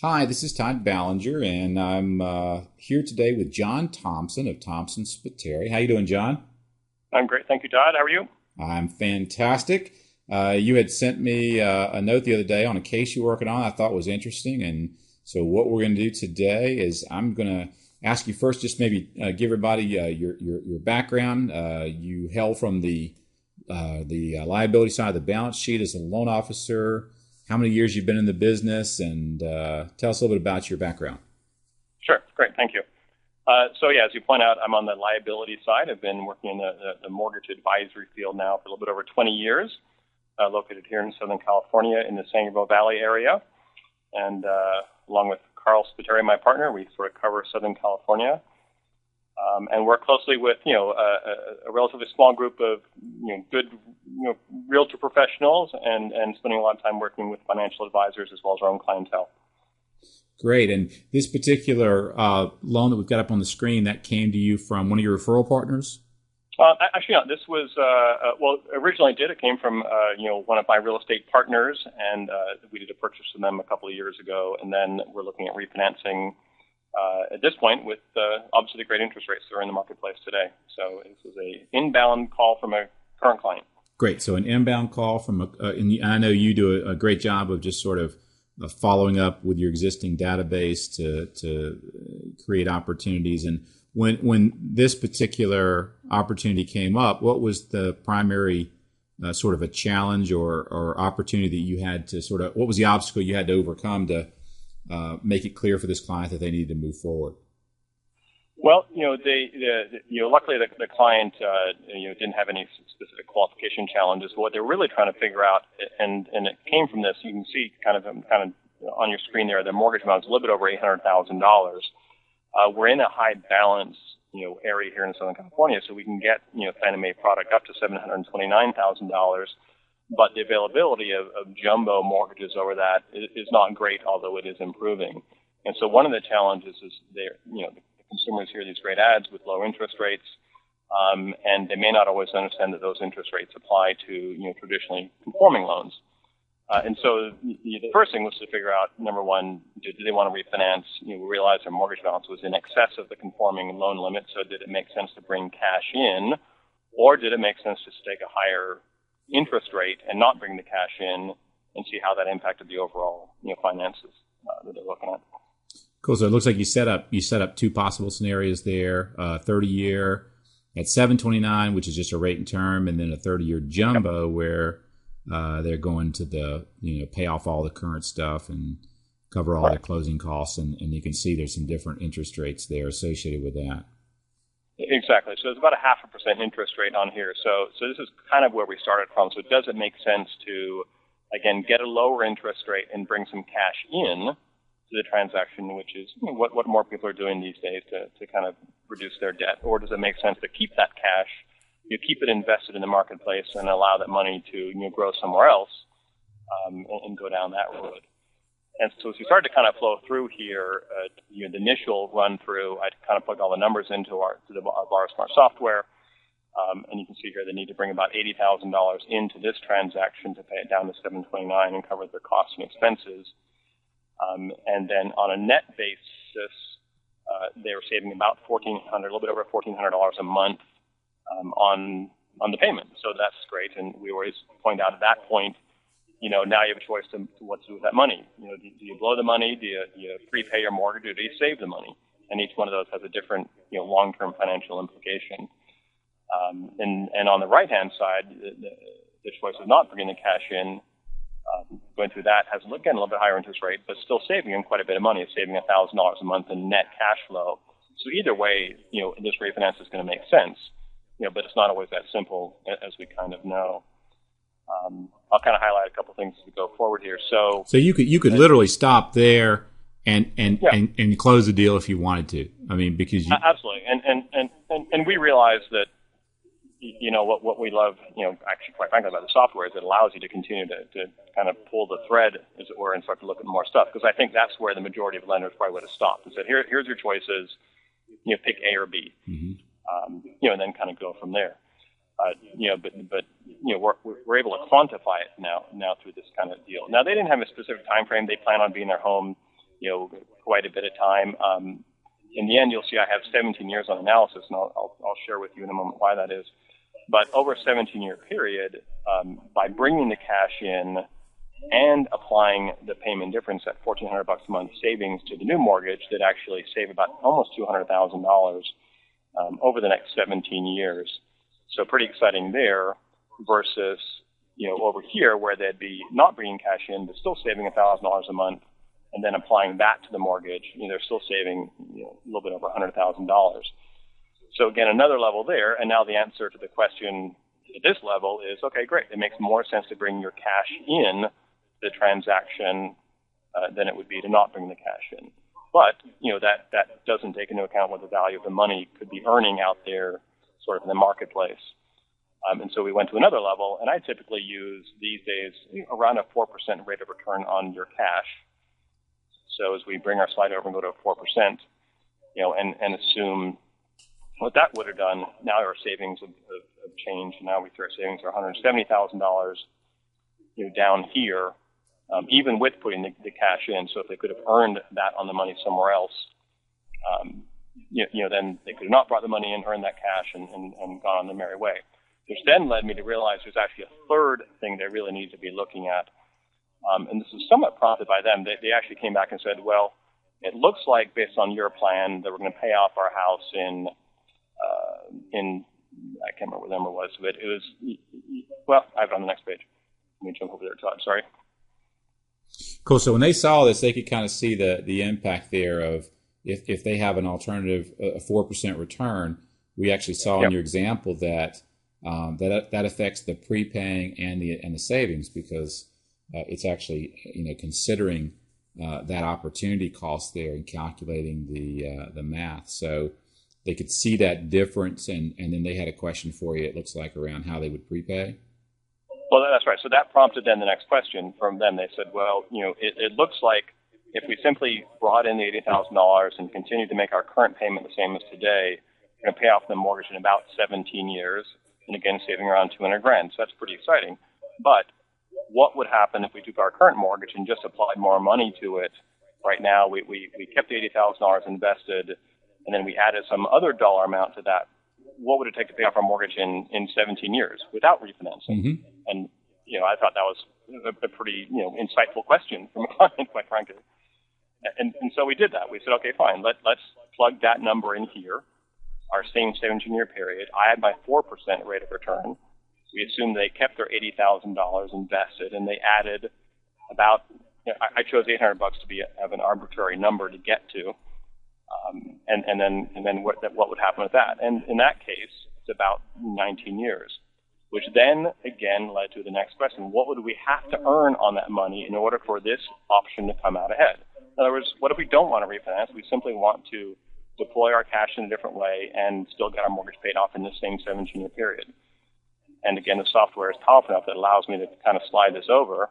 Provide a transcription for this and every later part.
Hi, this is Todd Ballinger, and I'm here today with John Thompson of Thompson Spiteri. How you doing, John? I'm great. Thank you, Todd. How are you? I'm fantastic. You had sent me a note the other day on a case you're working on I thought was interesting, and so what we're going to do today is I'm going to ask you first, just maybe give everybody your background. You held from the liability side of the balance sheet as a loan officer. How many years you've been in the business, and tell us a little bit about your background. Sure. Great. Thank you. As you point out, I'm on the liability side. I've been working in the mortgage advisory field now for a little bit over 20 years, located here in Southern California in the San Gabriel Valley area. And along with Carl Spiteri, my partner, we sort of cover Southern California and work closely with, a relatively small group of, good, realtor professionals and spending a lot of time working with financial advisors as well as our own clientele. Great. And this particular loan that we've got up on the screen, that came to you from one of your referral partners? Actually, no. This was, originally it came from, one of my real estate partners, and we did a purchase from them a couple of years ago, and then we're looking at refinancing at this point with obviously the great interest rates that are in the marketplace today. So this was an inbound call from a current client. Great. So an inbound call from and I know you do a great job of just sort of following up with your existing database to create opportunities. And when this particular opportunity came up, what was the primary sort of a challenge or opportunity that you had to what was the obstacle you had to overcome to make it clear for this client that they needed to move forward? Well, luckily the client, didn't have any specific qualification challenges. But what they're really trying to figure out, and it came from this, you can see kind of on your screen there, the mortgage amount is a little bit over $800,000. We're in a high balance, area here in Southern California, so we can get, Fannie Mae product up to $729,000. But the availability of jumbo mortgages over that is not great, although it is improving. And so one of the challenges is the consumers hear these great ads with low interest rates, and they may not always understand that those interest rates apply to, traditionally conforming loans. And so the first thing was to figure out, number one, do they want to refinance? We realized their mortgage balance was in excess of the conforming loan limit, so did it make sense to bring cash in, or did it make sense just to take a higher interest rate and not bring the cash in and see how that impacted the overall, finances that they're looking at? Cool. So it looks like you set up two possible scenarios there: 30-year at 729, which is just a rate and term, and then a 30-year jumbo where they're going to pay off all the current stuff and cover all their closing costs, and you can see there's some different interest rates there associated with that. Exactly. So there's about a 0.5% interest rate on here. So this is kind of where we started from. So does it make sense to, again, get a lower interest rate and bring some cash in to the transaction, which is what more people are doing these days to kind of reduce their debt? Or does it make sense to keep that cash, keep it invested in the marketplace and allow that money to grow somewhere else and go down that road? And so as we started to kind of flow through here, the initial run through, I kind of plugged all the numbers into our BarSmart software. And you can see here they need to bring about $80,000 into this transaction to pay it down to $729 and cover their costs and expenses. And then on a net basis, they were saving about a little bit over $1,400 a month on the payment. So that's great. And we always point out at that point, now you have a choice to what to do with that money. Do you blow the money? Do you prepay your mortgage? Or do you save the money? And each one of those has a different, long-term financial implication. And on the right-hand side, the choice of not bringing the cash in, going through that has, again, a little bit higher interest rate, but still saving them quite a bit of money. It's saving $1,000 a month in net cash flow. So either way, this refinance is going to make sense, but it's not always that simple, as we kind of know. I'll kind of highlight a couple things as we go forward here. So you could literally stop there and close the deal if you wanted to. I mean, because absolutely, and we realize that what we love, actually quite frankly about the software is it allows you to continue to kind of pull the thread, as it were, and start to look at more stuff, because I think that's where the majority of lenders probably would have stopped and said, here's your choices, pick A or B, and then kind of go from there. We're able to quantify it now through this kind of deal. Now, they didn't have a specific time frame. They plan on being in their home, quite a bit of time. In the end, you'll see I have 17 years on analysis, and I'll share with you in a moment why that is. But over a 17-year period, by bringing the cash in and applying the payment difference at $1,400 a month savings to the new mortgage, that actually save about almost $200,000 over the next 17 years. So pretty exciting there versus, over here where they'd be not bringing cash in, but still saving $1,000 a month and then applying that to the mortgage. They're still saving a little bit over $100,000. So again, another level there. And now the answer to the question at this level is, okay, great. It makes more sense to bring your cash in the transaction than it would be to not bring the cash in. But, that doesn't take into account what the value of the money could be earning out there sort of in the marketplace. And so we went to another level, and I typically use these days around a 4% rate of return on your cash. So as we bring our slide over and go to 4%, and assume what that would have done, now our savings have changed. Now we throw savings are $170,000 down here, even with putting the cash in. So if they could have earned that on the money somewhere else, then they could have not brought the money in, earned that cash, and gone on their merry way. Which then led me to realize there's actually a third thing they really need to be looking at. And this is somewhat prompted by them. They actually came back and said, well, it looks like based on your plan that we're going to pay off our house in I can't remember what number it was, but it was, well, I have it on the next page. Let me jump over there, Todd. Sorry. Cool. So when they saw this, they could kind of see the impact there of if they have an alternative, a 4% return. We actually saw in your example that that affects the prepaying and the savings, because it's actually considering that opportunity cost there and calculating the math. So they could see that difference, and then they had a question for you, it looks like, around how they would prepay. Well, that's right. So that prompted then the next question from them. They said, well, it looks like if we simply brought in the $80,000 and continued to make our current payment the same as today, we're going to pay off the mortgage in about 17 years, and again, saving around $200,000. So that's pretty exciting. But what would happen if we took our current mortgage and just applied more money to it? Right now, we kept the $80,000 invested, and then we added some other dollar amount to that. What would it take to pay off our mortgage in 17 years without refinancing? Mm-hmm. And, I thought that was a pretty, insightful question from a client, quite frankly. And so we did that. We said, okay, fine, let's plug that number in here, our same 17-year period. I had my 4% rate of return. We assumed they kept their $80,000 invested, and they added about, I chose $800 to have an arbitrary number to get to. And then what would happen with that? And in that case, it's about 19 years, which then again led to the next question: what would we have to earn on that money in order for this option to come out ahead? In other words, what if we don't want to refinance? We simply want to deploy our cash in a different way and still get our mortgage paid off in the same 17-year period. And again, the software is powerful enough that allows me to kind of slide this over,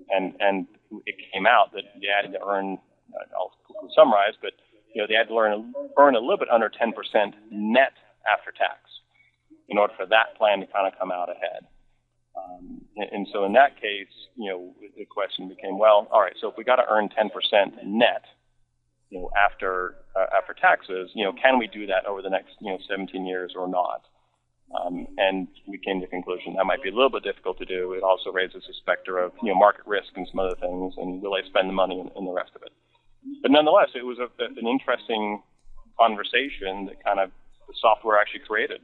and it came out that they had to earn. I'll summarize, but they had to earn a little bit under 10% net after tax in order for that plan to kind of come out ahead. And so in that case, the question became, well, all right, so if we got to earn 10% net, after taxes, can we do that over the next 17 years or not? And we came to the conclusion that might be a little bit difficult to do. It also raises the specter of market risk and some other things, and will they spend the money in the rest of it? But nonetheless, it was an interesting conversation that kind of the software actually created,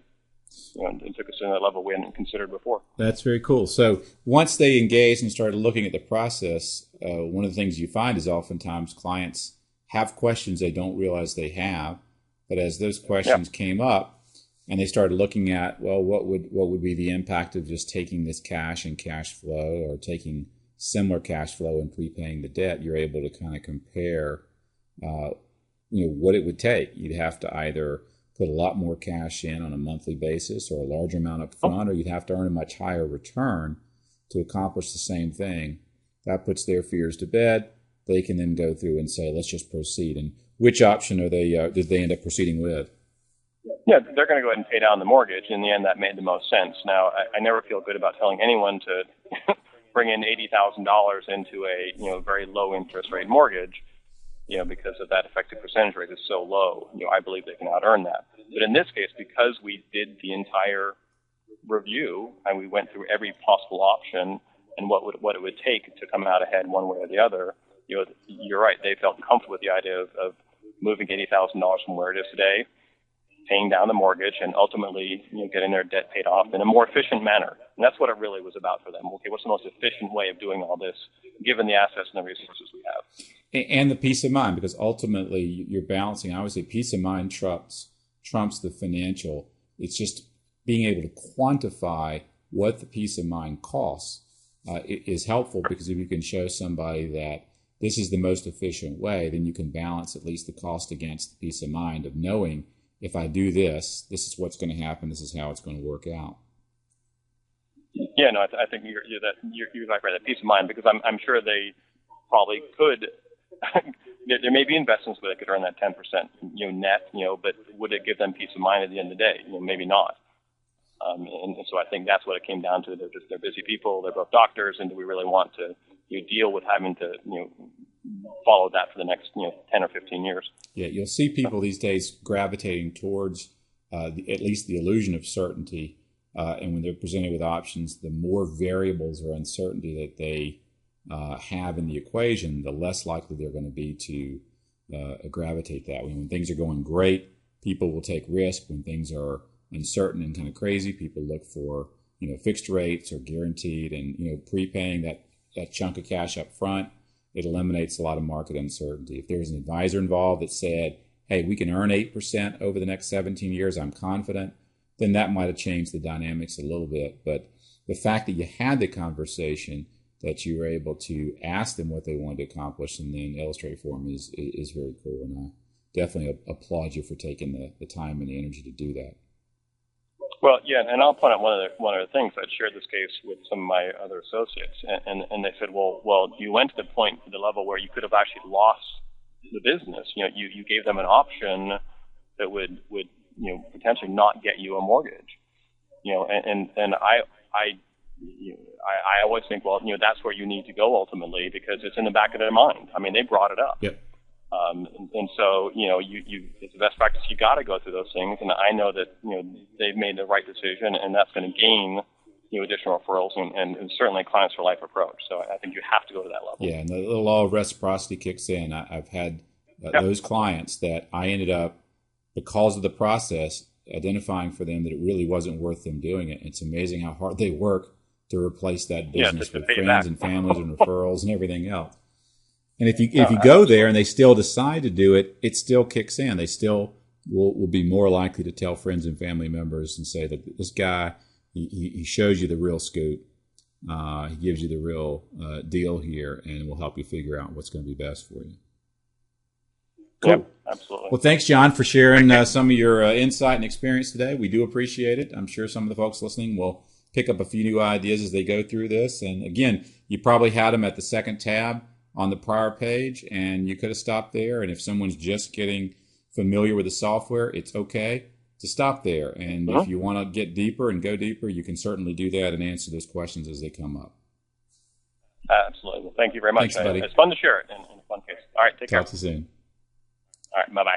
and took us to another level we hadn't considered before. That's very cool. So once they engaged and started looking at the process, one of the things you find is oftentimes clients have questions they don't realize they have, but as those questions came up and they started looking at, well, what would be the impact of just taking this cash and cash flow, or taking similar cash flow and prepaying the debt, you're able to kind of compare, what it would take. You'd have to either put a lot more cash in on a monthly basis, or a larger amount up front, or you'd have to earn a much higher return to accomplish the same thing. That puts their fears to bed. They can then go through and say, let's just proceed. And which option are they? Did they end up proceeding with? Yeah, they're going to go ahead and pay down the mortgage. In the end, that made the most sense. Now, I never feel good about telling anyone to bring in $80,000 into a very low interest rate mortgage, because of that effective percentage rate is so low. I believe they can out-earn that. But in this case, because we did the entire review and we went through every possible option and what it would take to come out ahead one way or the other, you're right. They felt comfortable with the idea of moving $80,000 from where it is today, paying down the mortgage, and ultimately getting their debt paid off in a more efficient manner. And that's what it really was about for them. Okay, what's the most efficient way of doing all this, given the assets and the resources we have? And the peace of mind, because ultimately you're balancing. I would say peace of mind trumps the financial. It's just being able to quantify what the peace of mind costs is helpful, because if you can show somebody that this is the most efficient way, then you can balance at least the cost against the peace of mind of knowing, if I do this, this is what's going to happen. This is how it's going to work out. Yeah, no, I think you're right. That peace of mind, because I'm sure they probably could. There may be investments where they could earn that 10%, net, but would it give them peace of mind at the end of the day? Maybe not. And so I think that's what it came down to. They're busy people. They're both doctors, and do we really want to deal with having to follow that for the next 10 or 15 years? Yeah, you'll see people these days gravitating towards at least the illusion of certainty, and when they're presented with options, the more variables or uncertainty that they have in the equation, the less likely they're going to be to gravitate that way. When things are going great, people will take risk. When things are uncertain and kind of crazy, people look for fixed rates or guaranteed, and prepaying that chunk of cash up front. It eliminates a lot of market uncertainty. If there was an advisor involved that said, hey, we can earn 8% over the next 17 years, I'm confident, then that might have changed the dynamics a little bit. But the fact that you had the conversation, that you were able to ask them what they wanted to accomplish and then illustrate for them is very cool. And I definitely applaud you for taking the time and the energy to do that. Well, yeah, and I'll point out one of the things. I'd shared this case with some of my other associates, and they said, well, you went to the level where you could have actually lost the business. You gave them an option that would potentially not get you a mortgage. And I always think, well, that's where you need to go ultimately, because it's in the back of their mind. I mean, they brought it up. Yep. And so, it's the best practice. You got to go through those things. And I know that, they've made the right decision, and that's going to gain, additional referrals and certainly clients for life approach. So I think you have to go to that level. Yeah. And the law of reciprocity kicks in. I've had those clients that I ended up, because of the process, identifying for them that it really wasn't worth them doing it. It's amazing how hard they work to replace that business with friends and families and referrals and everything else. And if you go there and they still decide to do it, it still kicks in. They still will be more likely to tell friends and family members and say that this guy, he shows you the real scoop. He gives you the real deal here, and will help you figure out what's going to be best for you. Cool. Yep, absolutely. Well, thanks, John, for sharing some of your insight and experience today. We do appreciate it. I'm sure some of the folks listening will pick up a few new ideas as they go through this. And again, you probably had them at the second tab on the prior page, and you could have stopped there. And if someone's just getting familiar with the software, it's okay to stop there. And if you want to get deeper and go deeper, you can certainly do that and answer those questions as they come up. Absolutely. Well, thank you very much. Thanks, buddy. It's fun to share it in a fun case. All right, take care. Talk to you soon. All right, bye-bye.